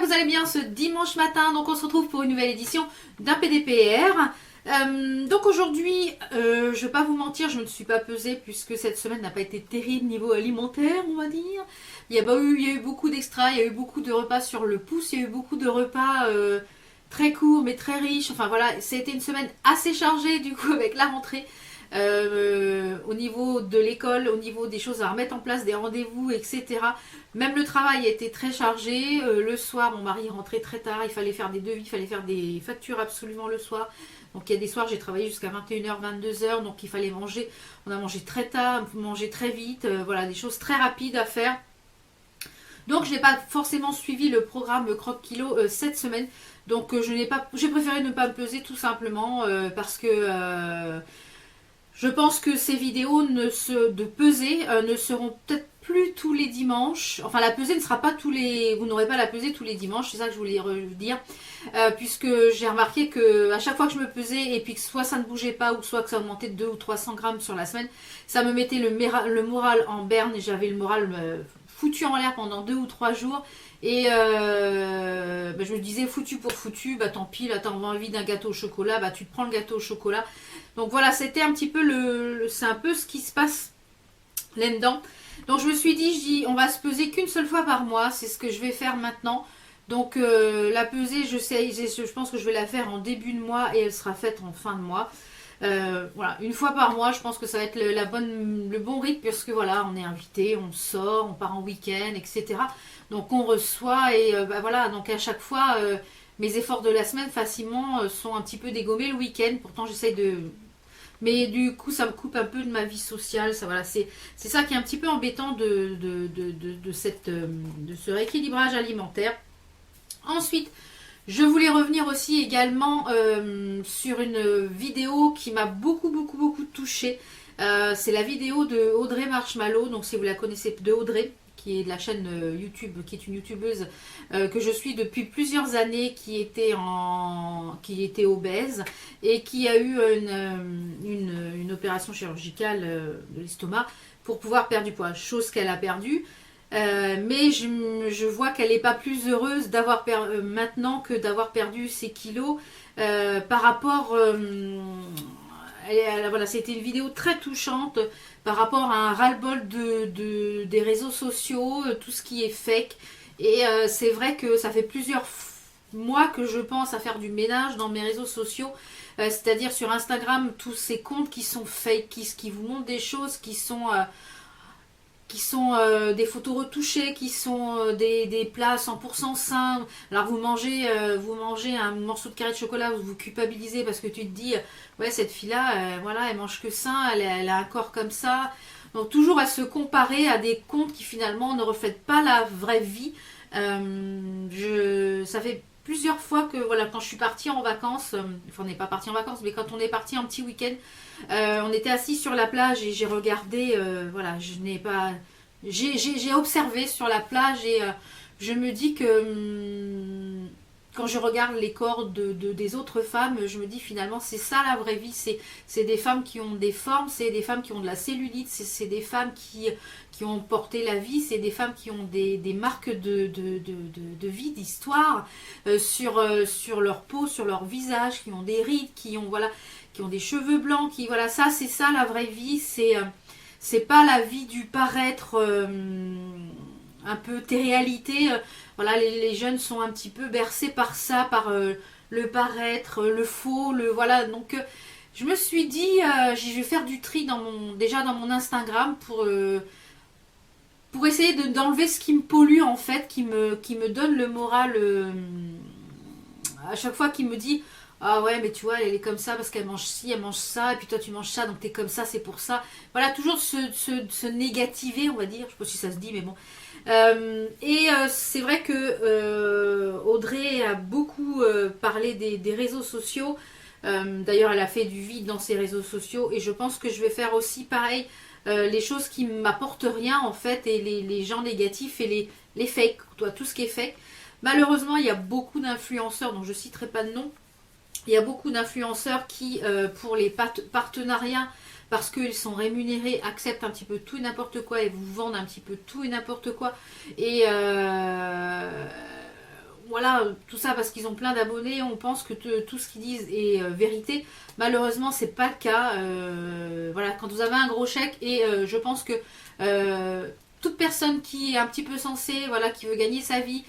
vous allez bien ce dimanche matin. Donc on se retrouve pour une nouvelle édition d'un PDPR. Donc aujourd'hui, je vais pas vous mentir, je ne me suis pas pesée puisque cette semaine n'a pas été terrible niveau alimentaire, on va dire. Il y a eu beaucoup d'extras, il y a eu beaucoup de repas sur le pouce, il y a eu beaucoup de repas très courts mais très riches. Enfin voilà, c'était une semaine assez chargée du coup avec la rentrée. Au niveau de l'école, au niveau des choses à remettre en place, des rendez-vous, etc. Même le travail était très chargé. Le soir, mon mari rentrait très tard, il fallait faire des devis, il fallait faire des factures absolument le soir. Donc il y a des soirs, j'ai travaillé jusqu'à 21h, 22h, donc il fallait manger. On a mangé très tard, mangé très vite, voilà, des choses très rapides à faire. Donc je n'ai pas forcément suivi le programme Croque Kilo cette semaine. Donc j'ai préféré ne pas me peser tout simplement parce que je pense que ces vidéos de pesée ne seront peut-être plus tous les dimanches. Enfin, la pesée ne sera pas tous les... Vous n'aurez pas la pesée tous les dimanches, c'est ça que je voulais dire. Puisque j'ai remarqué que à chaque fois que je me pesais, et puis que soit ça ne bougeait pas, ou soit que ça augmentait de 200 ou 300 grammes sur la semaine, ça me mettait le moral en berne, et j'avais le moral foutu en l'air pendant 2 ou 3 jours. Et je me disais foutu pour foutu, bah tant pis, là t'as envie d'un gâteau au chocolat, bah tu te prends le gâteau au chocolat. Donc voilà, c'était un petit peu c'est un peu ce qui se passe là-dedans. Donc je me suis dit, on va se peser qu'une seule fois par mois, c'est ce que je vais faire maintenant. Donc la pesée, je pense que je vais la faire en début de mois et elle sera faite en fin de mois. Voilà, une fois par mois, je pense que ça va être le bon rythme, puisque voilà, on est invité, on sort, on part en week-end, etc. Donc on reçoit et voilà, donc à chaque fois, mes efforts de la semaine facilement sont un petit peu dégommés le week-end. Pourtant j'essaye de... Mais du coup ça me coupe un peu de ma vie sociale. Ça, voilà, c'est ça qui est un petit peu embêtant de ce rééquilibrage alimentaire. Ensuite, je voulais revenir aussi également sur une vidéo qui m'a beaucoup touchée. C'est la vidéo de Audrey Marshmallow. Donc si vous la connaissez, de Audrey, qui est de la chaîne YouTube, qui est une youtubeuse que je suis depuis plusieurs années, qui était obèse et qui a eu une opération chirurgicale de l'estomac pour pouvoir perdre du poids, chose qu'elle a perdue. Mais je vois qu'elle n'est pas plus heureuse d'avoir maintenant que d'avoir perdu ses kilos par rapport... voilà, c'était une vidéo très touchante par rapport à un ras-le-bol des réseaux sociaux, tout ce qui est fake. Et c'est vrai que ça fait plusieurs mois que je pense à faire du ménage dans mes réseaux sociaux. C'est-à-dire sur Instagram, tous ces comptes qui sont fake, qui vous montrent des choses qui sont des photos retouchées, qui sont des plats 100% sains. Alors vous mangez un morceau de carré de chocolat, vous vous culpabilisez parce que tu te dis ouais, cette fille-là, voilà, elle mange que sain, elle a un corps comme ça. Donc toujours à se comparer à des comptes qui finalement ne reflètent pas la vraie vie. Ça fait plusieurs fois que voilà, quand je suis partie en vacances, enfin on n'est pas parti en vacances, mais quand on est parti en petit week-end, on était assis sur la plage et j'ai regardé, voilà, j'ai observé sur la plage et je me dis que quand je regarde les corps des autres femmes, je me dis finalement c'est ça la vraie vie, c'est des femmes qui ont des formes, c'est des femmes qui ont de la cellulite, c'est des femmes qui ont porté la vie, c'est des femmes qui ont des marques de vie, d'histoire sur leur peau, sur leur visage, qui ont des rides, qui ont des cheveux blancs, voilà, ça c'est ça la vraie vie, c'est pas la vie du paraître un peu télé-réalité. Voilà, les jeunes sont un petit peu bercés par ça, par le paraître, le faux, voilà. Donc je me suis dit, je vais faire du tri déjà dans mon Instagram pour essayer d'enlever ce qui me pollue en fait, qui me donne le moral à chaque fois, qui me dit ah ouais, mais tu vois, elle est comme ça parce qu'elle mange ci, elle mange ça, et puis toi tu manges ça, donc t'es comme ça, c'est pour ça. Voilà, toujours se négativer, on va dire. Je sais pas si ça se dit, mais bon. C'est vrai que Audrey a beaucoup parlé des réseaux sociaux. D'ailleurs, elle a fait du vide dans ses réseaux sociaux, et je pense que je vais faire aussi pareil. Les choses qui m'apportent rien en fait, et les gens négatifs et les fakes, tout ce qui est fake. Malheureusement, il y a beaucoup d'influenceurs, dont je citerai pas de nom. Il y a beaucoup d'influenceurs qui, pour les partenariats, parce qu'ils sont rémunérés, acceptent un petit peu tout et n'importe quoi et vous vendent un petit peu tout et n'importe quoi. Et voilà, tout ça parce qu'ils ont plein d'abonnés, on pense que tout ce qu'ils disent est vérité. Malheureusement, c'est pas le cas. Voilà, quand vous avez un gros chèque, et je pense que toute personne qui est un petit peu sensée, voilà, qui veut gagner sa vie,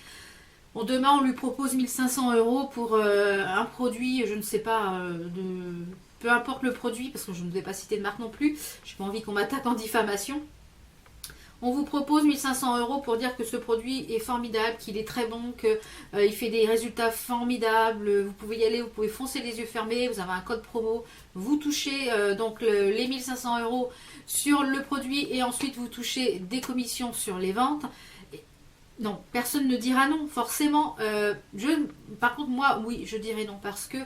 demain on lui propose 1 500 € pour un produit, je ne sais pas, peu importe le produit, parce que je ne vais pas citer de marque non plus, j'ai pas envie qu'on m'attaque en diffamation. On vous propose 1 500 € pour dire que ce produit est formidable, qu'il est très bon, qu'il fait des résultats formidables. Vous pouvez y aller, vous pouvez foncer les yeux fermés, vous avez un code promo, vous touchez donc les 1 500 € sur le produit et ensuite vous touchez des commissions sur les ventes. Non, personne ne dira non, forcément. Par contre, moi, oui, je dirais non parce que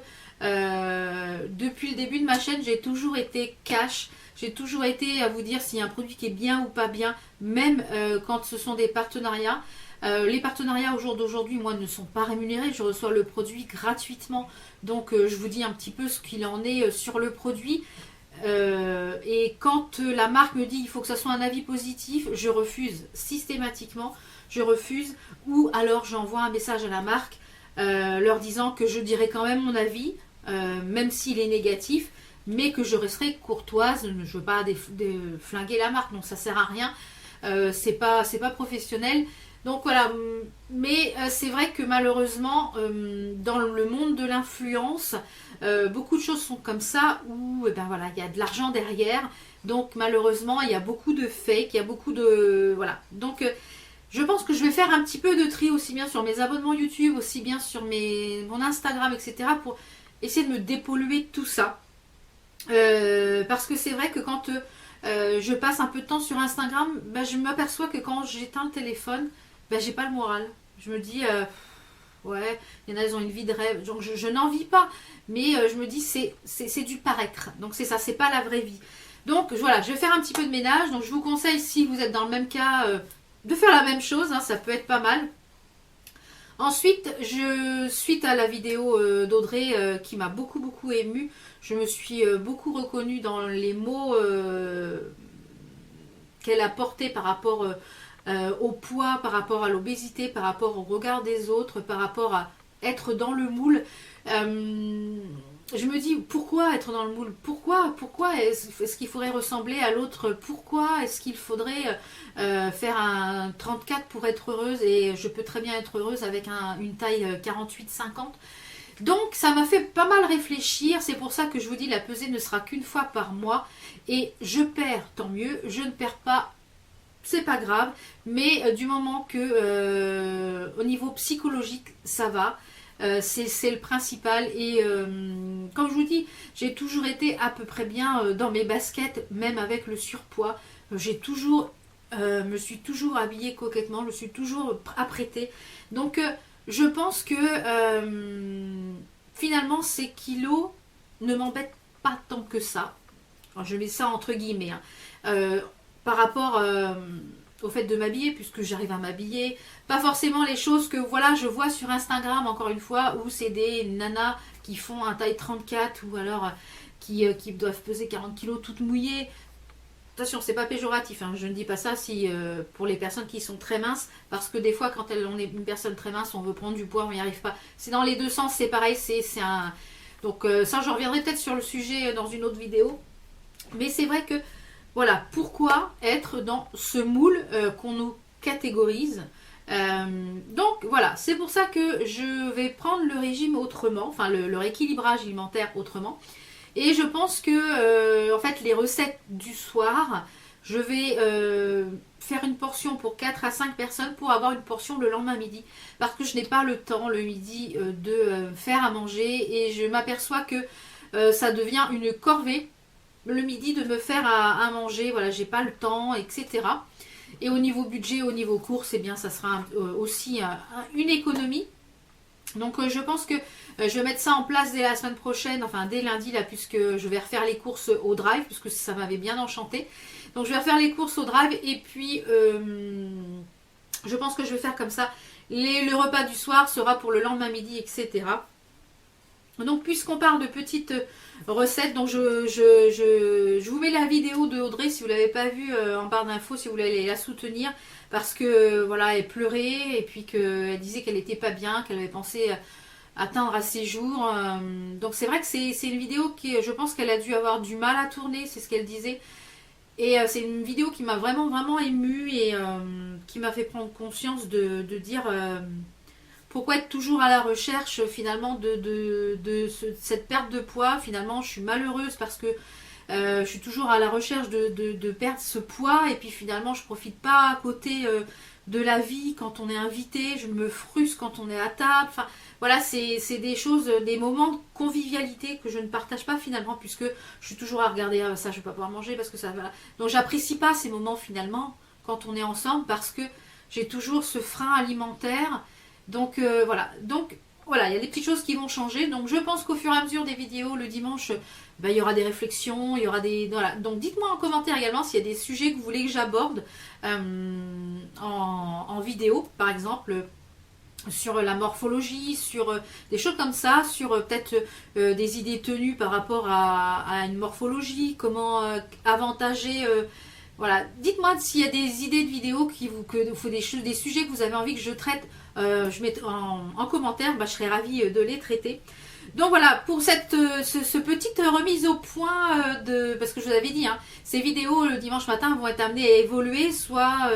depuis le début de ma chaîne, j'ai toujours été cash. J'ai toujours été à vous dire s'il y a un produit qui est bien ou pas bien, même quand ce sont des partenariats. Les partenariats au jour d'aujourd'hui, moi, ne sont pas rémunérés. Je reçois le produit gratuitement. Donc, je vous dis un petit peu ce qu'il en est sur le produit. Et quand la marque me dit il faut que ça soit un avis positif, je refuse systématiquement. Je refuse. Ou alors, j'envoie un message à la marque leur disant que je dirai quand même mon avis, même s'il est négatif, mais que je resterai courtoise. Je ne veux pas flinguer la marque, donc ça sert à rien. C'est pas professionnel. Donc voilà, mais c'est vrai que malheureusement, dans le monde de l'influence, beaucoup de choses sont comme ça, où ben voilà, il y a de l'argent derrière. Donc malheureusement, il y a beaucoup de fake, il y a beaucoup de... Voilà. Donc je pense que je vais faire un petit peu de tri aussi bien sur mes abonnements YouTube, aussi bien sur mon Instagram, etc. pour essayer de me dépolluer de tout ça. Parce que c'est vrai que quand je passe un peu de temps sur Instagram, ben, je m'aperçois que quand j'éteins le téléphone, ben, j'ai pas le moral. Je me dis, ouais, il y en a, ils ont une vie de rêve. Donc, je n'en vis pas, mais je me dis, c'est du paraître. Donc c'est ça, c'est pas la vraie vie. Donc voilà, je vais faire un petit peu de ménage. Donc je vous conseille, si vous êtes dans le même cas, de faire la même chose. Hein, ça peut être pas mal. Ensuite, suite à la vidéo d'Audrey qui m'a beaucoup émue, je me suis beaucoup reconnue dans les mots qu'elle a portés par rapport au poids, par rapport à l'obésité, par rapport au regard des autres, par rapport à être dans le moule. Je me dis, pourquoi être dans le moule? Pourquoi est-ce qu'il faudrait ressembler à l'autre? Pourquoi est-ce qu'il faudrait faire un 34 pour être heureuse? Et je peux très bien être heureuse avec une taille 48-50. Donc ça m'a fait pas mal réfléchir. C'est pour ça que je vous dis, la pesée ne sera qu'une fois par mois. Et je perds, tant mieux. Je ne perds pas, c'est pas grave. Mais du moment que au niveau psychologique, ça va. C'est le principal. Et comme je vous dis, j'ai toujours été à peu près bien dans mes baskets, même avec le surpoids. J'ai toujours me suis toujours habillée coquettement, je suis toujours apprêtée. Donc je pense que finalement ces kilos ne m'embêtent pas tant que ça. Alors, je mets ça entre guillemets, hein. Par rapport au fait de m'habiller, puisque j'arrive à m'habiller. Pas forcément les choses que voilà, je vois sur Instagram, encore une fois, où c'est des nanas qui font un taille 34 ou alors qui doivent peser 40 kilos toutes mouillées. Attention, c'est pas péjoratif, hein, je ne dis pas ça pour les personnes qui sont très minces, parce que des fois, quand on est une personne très mince, on veut prendre du poids, on n'y arrive pas. C'est dans les deux sens, c'est pareil, c'est un... Donc ça, je reviendrai peut-être sur le sujet dans une autre vidéo. Mais c'est vrai que, voilà, pourquoi être dans ce moule qu'on nous catégorise? Donc voilà, c'est pour ça que je vais prendre le régime autrement, enfin le rééquilibrage alimentaire autrement. Et je pense que en fait les recettes du soir, je vais faire une portion pour 4 à 5 personnes pour avoir une portion le lendemain midi. Parce que je n'ai pas le temps le midi de faire à manger, et je m'aperçois que ça devient une corvée le midi de me faire à manger. Voilà, j'ai pas le temps, etc. Et au niveau budget, au niveau course, eh bien ça sera aussi une économie. Donc je pense que je vais mettre ça en place dès la semaine prochaine, enfin dès lundi là, puisque je vais refaire les courses au drive, puisque ça m'avait bien enchanté. Donc je vais refaire les courses au drive, et puis je pense que je vais faire comme ça. Le repas du soir sera pour le lendemain midi, etc. Donc puisqu'on parle de petites recettes, donc je vous mets la vidéo de Audrey si vous ne l'avez pas vue en barre d'infos, si vous voulez la soutenir, parce que voilà, elle pleurait et puis qu'elle disait qu'elle n'était pas bien, qu'elle avait pensé atteindre à ses jours. Donc c'est vrai que c'est une vidéo qui, je pense qu'elle a dû avoir du mal à tourner, c'est ce qu'elle disait. Et c'est une vidéo qui m'a vraiment vraiment émue et qui m'a fait prendre conscience de dire pourquoi être toujours à la recherche finalement cette perte de poids. Finalement je suis malheureuse parce que je suis toujours à la recherche de perdre ce poids et puis finalement je profite pas à côté de la vie quand on est invité, je me frustre quand on est à table. Enfin voilà, c'est des choses, des moments de convivialité que je ne partage pas finalement puisque je suis toujours à regarder ça, je vais pas pouvoir manger parce que ça voilà. Donc j'apprécie pas ces moments finalement quand on est ensemble parce que j'ai toujours ce frein alimentaire. Donc voilà, il y a des petites choses qui vont changer. Donc je pense qu'au fur et à mesure des vidéos le dimanche, il y aura des réflexions, il y aura des... Voilà. Donc dites-moi en commentaire également s'il y a des sujets que vous voulez que j'aborde en vidéo, par exemple sur la morphologie, sur des choses comme ça, sur peut-être des idées tenues par rapport à une morphologie, comment avantager... voilà, dites-moi s'il y a des idées de vidéos des sujets que vous avez envie que je traite, je mets en commentaire, je serais ravie de les traiter. Donc voilà, pour ce petite remise au point parce que je vous avais dit, hein, ces vidéos le dimanche matin vont être amenées à évoluer, soit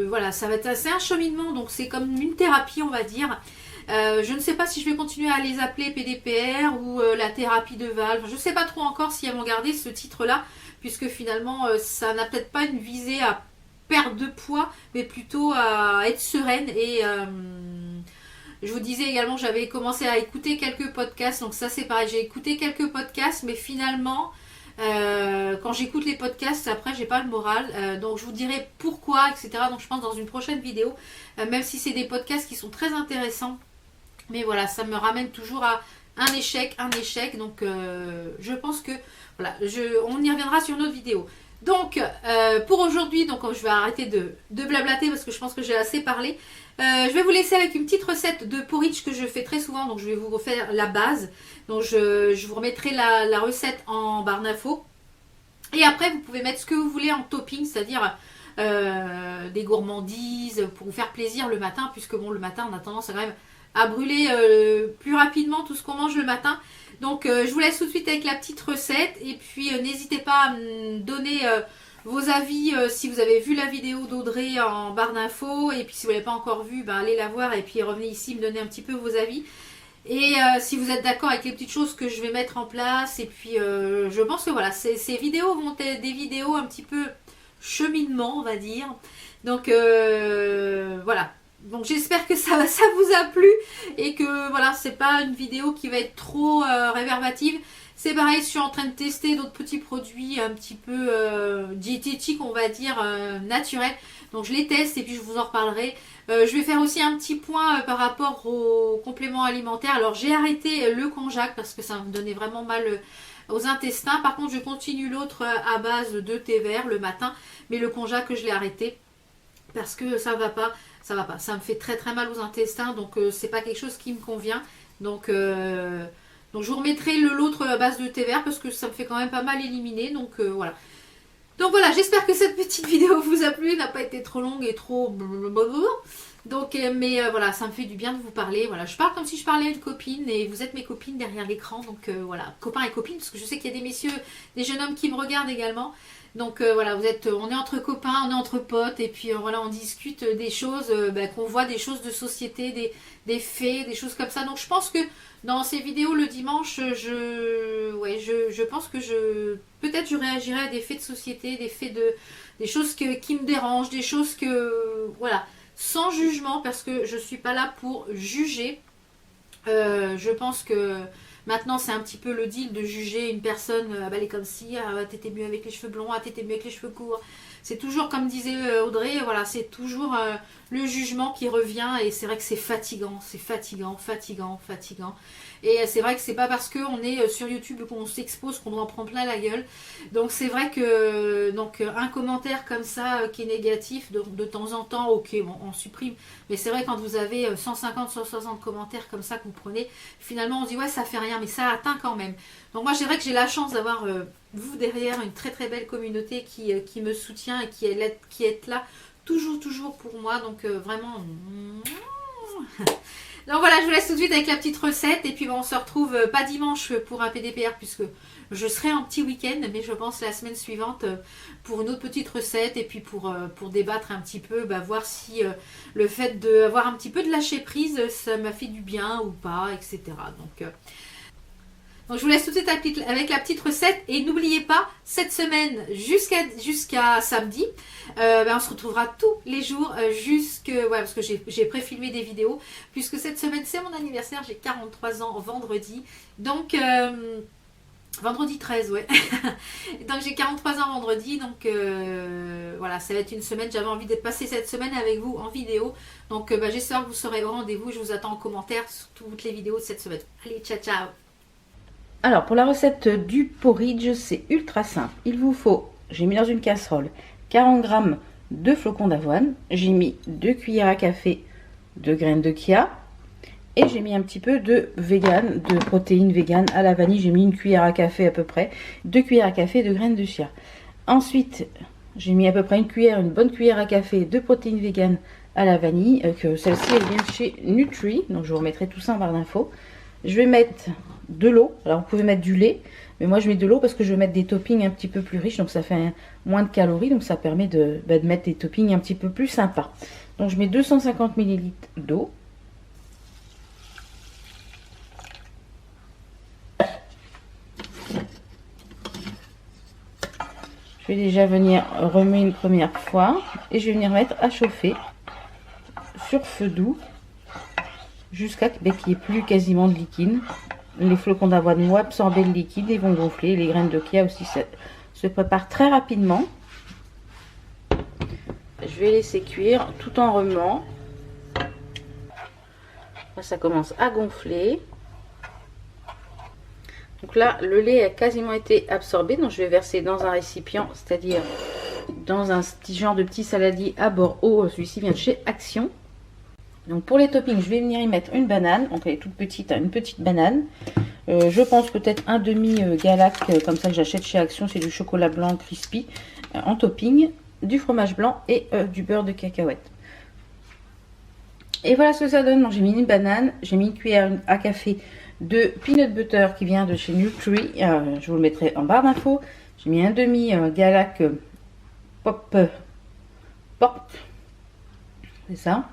voilà, ça va être assez un cheminement, donc c'est comme une thérapie on va dire. Je ne sais pas si je vais continuer à les appeler PDPR ou la thérapie de valve. Je ne sais pas trop encore si elles vont garder ce titre-là, puisque finalement ça n'a peut-être pas une visée à perdre de poids, mais plutôt à être sereine. Et je vous disais également, j'avais commencé à écouter quelques podcasts, donc ça c'est pareil, j'ai écouté quelques podcasts, mais finalement, quand j'écoute les podcasts, après j'ai pas le moral, donc je vous dirai pourquoi, etc. Donc je pense dans une prochaine vidéo, même si c'est des podcasts qui sont très intéressants, mais voilà, ça me ramène toujours à un échec, donc je pense que voilà, on y reviendra sur une autre vidéo. Donc pour aujourd'hui, donc je vais arrêter de blablater parce que je pense que j'ai assez parlé. Je vais vous laisser avec une petite recette de porridge que je fais très souvent, donc je vais vous refaire la base. Donc je vous remettrai la recette en barre d'infos. Et après vous pouvez mettre ce que vous voulez en topping, c'est-à-dire des gourmandises pour vous faire plaisir le matin, puisque bon le matin on a tendance à quand même à brûler plus rapidement tout ce qu'on mange le matin. Donc je vous laisse tout de suite avec la petite recette et puis n'hésitez pas à me donner vos avis si vous avez vu la vidéo d'Audrey en barre d'infos, et puis si vous ne l'avez pas encore vue, allez la voir et puis revenez ici me donner un petit peu vos avis. Et si vous êtes d'accord avec les petites choses que je vais mettre en place, et puis je pense que voilà, ces vidéos vont être des vidéos un petit peu cheminement on va dire. Donc voilà. Donc j'espère que ça vous a plu et que voilà, c'est pas une vidéo qui va être trop réverbative. C'est pareil, je suis en train de tester d'autres petits produits un petit peu diététiques, on va dire, naturels. Donc je les teste et puis je vous en reparlerai. Je vais faire aussi un petit point par rapport aux compléments alimentaires. Alors j'ai arrêté le konjac parce que ça me donnait vraiment mal aux intestins. Par contre je continue l'autre à base de thé vert le matin. Mais le konjac je l'ai arrêté parce que ça va pas. Ça me fait très très mal aux intestins, donc c'est pas quelque chose qui me convient. Donc je vous remettrai l'autre à base de thé vert parce que ça me fait quand même pas mal éliminer. Donc voilà. Donc voilà, j'espère que cette petite vidéo vous a plu, n'a pas été trop longue et trop... Donc, voilà, ça me fait du bien de vous parler. Voilà, je parle comme si je parlais à une copine et vous êtes mes copines derrière l'écran. Donc voilà, copains et copines, parce que je sais qu'il y a des messieurs, des jeunes hommes qui me regardent également. Donc voilà, on est entre copains, on est entre potes et puis voilà, on discute des choses, qu'on voit des choses de société, des faits, des choses comme ça. Donc je pense que dans ces vidéos le dimanche, je pense que peut-être je réagirai à des faits de société, des choses qui me dérangent, des choses voilà, sans jugement parce que je suis pas là pour juger. Je pense que Maintenant, c'est un petit peu le deal de juger une personne, bah, elle est comme si, ah, t'étais mieux avec les cheveux blonds, ah, t'étais mieux avec les cheveux courts. C'est toujours, comme disait Audrey, voilà, c'est toujours le jugement qui revient et c'est vrai que c'est fatigant, fatigant. Et c'est vrai que c'est pas parce qu'on est sur YouTube qu'on s'expose qu'on en prend plein la gueule. Donc c'est vrai que un commentaire comme ça qui est négatif, de temps en temps, ok, bon, on supprime. Mais c'est vrai quand vous avez 150, 160 commentaires comme ça que vous prenez, finalement on se dit ouais ça fait rien, mais ça atteint quand même. Donc moi je dirais que j'ai la chance d'avoir vous derrière une très très belle communauté qui me soutient et qui est là toujours pour moi. Donc vraiment... Donc voilà, je vous laisse tout de suite avec la petite recette et puis bon, on se retrouve pas dimanche pour un PDPR puisque je serai en petit week-end, mais je pense la semaine suivante pour une autre petite recette et puis pour débattre un petit peu, bah, voir si le fait d'avoir un petit peu de lâcher prise, ça m'a fait du bien ou pas, etc. Donc je vous laisse tout de suite avec la petite recette et n'oubliez pas, cette semaine jusqu'à samedi, on se retrouvera tous les jours parce que j'ai préfilmé des vidéos puisque cette semaine c'est mon anniversaire, j'ai 43 ans vendredi, donc vendredi 13, ouais. Donc j'ai 43 ans vendredi, donc voilà, ça va être une semaine, j'avais envie de passer cette semaine avec vous en vidéo, donc j'espère que vous serez au rendez-vous, je vous attends en commentaire sur toutes les vidéos de cette semaine. Allez, ciao. Alors, pour la recette du porridge, c'est ultra simple. Il vous faut, j'ai mis dans une casserole 40 g de flocons d'avoine. J'ai mis 2 cuillères à café de graines de chia. Et j'ai mis un petit peu de protéines vegan à la vanille. J'ai mis une cuillère à café à peu près. 2 cuillères à café de graines de chia. Ensuite, j'ai mis à peu près une bonne cuillère à café de protéines vegan à la vanille. Celle-ci, elle vient chez Nutri. Donc, je vous remettrai tout ça en barre d'infos. Je vais mettre de l'eau. Alors, vous pouvez mettre du lait. Mais moi, je mets de l'eau parce que je vais mettre des toppings un petit peu plus riches. Donc, ça fait moins de calories. Donc, ça permet de mettre des toppings un petit peu plus sympas. Donc, je mets 250 ml d'eau. Je vais déjà venir remuer une première fois. Et je vais venir mettre à chauffer sur feu doux. Jusqu'à qu'il n'y ait plus quasiment de liquide. Les flocons d'avoine vont absorber le liquide et vont gonfler. Les graines de chia aussi se préparent très rapidement. Je vais laisser cuire tout en remuant. Là, ça commence à gonfler. Donc là, le lait a quasiment été absorbé. Donc je vais verser dans un récipient, c'est-à-dire dans un genre de petit saladier à bord haut. Celui-ci vient de chez Action. Donc pour les toppings, je vais venir y mettre une banane. Donc elle est toute petite, une petite banane. Je pense peut-être un demi Galac, comme ça que j'achète chez Action. C'est du chocolat blanc crispy en topping, du fromage blanc et du beurre de cacahuète. Et voilà ce que ça donne. Donc j'ai mis une banane, j'ai mis une cuillère à café de peanut butter qui vient de chez Nutri. Je vous le mettrai en barre d'infos. J'ai mis un demi Galac pop. C'est ça.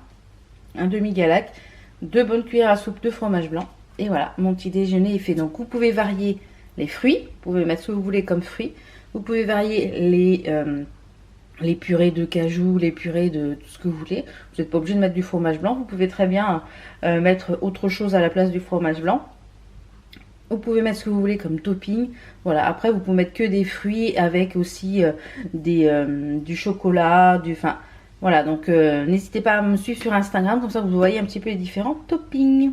Un demi Galac, 2 bonnes cuillères à soupe de fromage blanc. Et voilà, mon petit déjeuner est fait. Donc vous pouvez varier les fruits, vous pouvez mettre ce que vous voulez comme fruits. Vous pouvez varier les purées de cajou, les purées de tout ce que vous voulez. Vous n'êtes pas obligé de mettre du fromage blanc. Vous pouvez très bien mettre autre chose à la place du fromage blanc. Vous pouvez mettre ce que vous voulez comme topping. Voilà, après vous pouvez mettre que des fruits avec aussi du chocolat, voilà, donc n'hésitez pas à me suivre sur Instagram, comme ça vous voyez un petit peu les différents toppings.